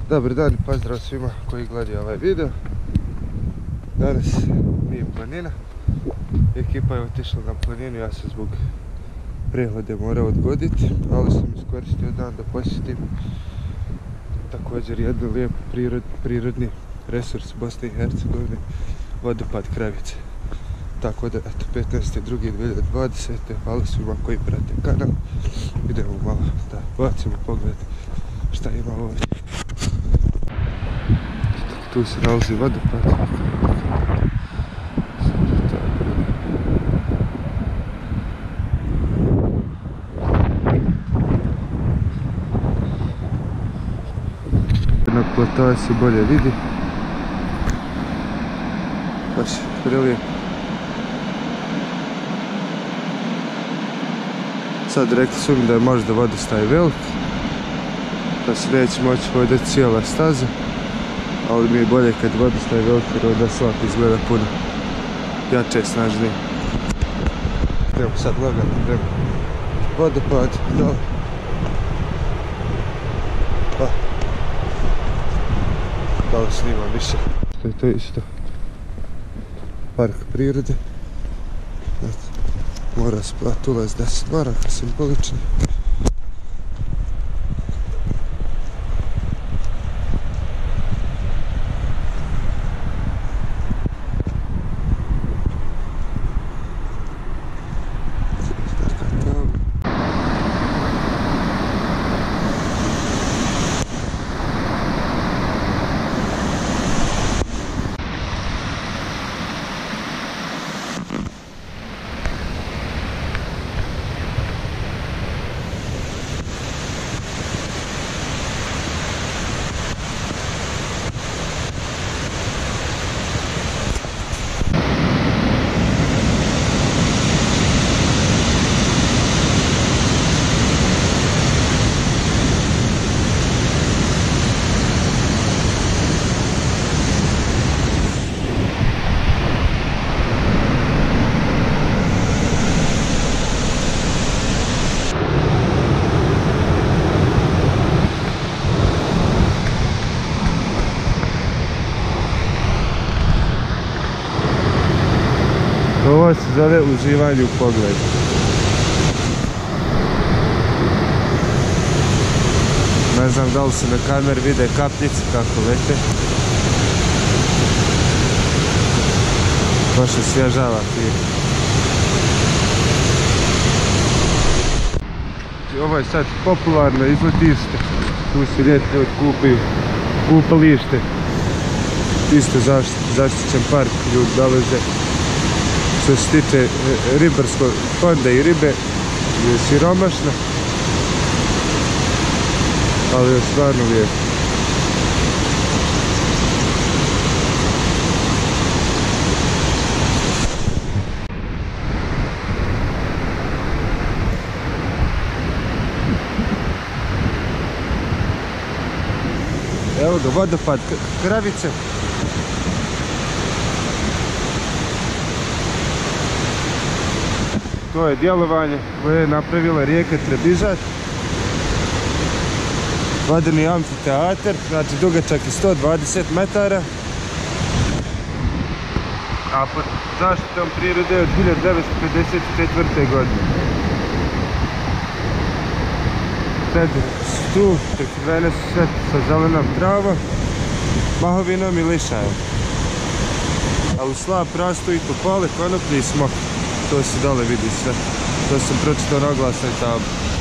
Dobar dan i pozdrav svima koji gledaju ovaj video. Danas nije planina. Ekipa je otišla na planinu, ja sam zbog prehlade morao odgoditi, ali sam iskoristio dan da posjetim također jednu lijepu prirodni resurs Bosne i Hercegovine, vodopad Kravice. Tako da, eto, 15.2.2020. Hvala svima koji prate kanal. Idemo malo da bacimo pogled šta ima ovdje. Tu se nalazi vodopad. Na platoa se bolje vidi. Baš prilijepo. Sad rekli su mi da je možda vodostaj velik, da se neće moći voditi cijela staza, ali mi je bolje kad vodostaj velik jer onda svak izgleda puno jače i snažnije. Idemo sad lagano, idemo vodopad, dole. Pa, da li snimam više. To je to isto park prirode. Mora se plati ulaz 10 maraka, simbolični. Ovo se zove uživanje u pogledu. Ne znam da li se na kamer vide kapljice kako lete. Baš se svježava fino. Ovo je sad popularno izletište. Tu se ljeti odkupaju kupalište. Isto zaštićen park, ljudi dolaze. Što se tiče ribarskog fonda i ribe je siromašna, ali je stvarno lijepo. Evo ga, vodopad Kravice. To je djelovanje koje je napravila rijeka Trebižat. Vodeni amfiteatar, znači dugačak je 120 metara. A pod zaštitom prirode od 1954. godine. Sedre su tu, prekrivene su sve sa zelenom travom, mahovinom i lišajem. A u slab rastu i topole, konoplje i smok. To se dole vidi sve. To sam pročitao na oglasnoj tabli.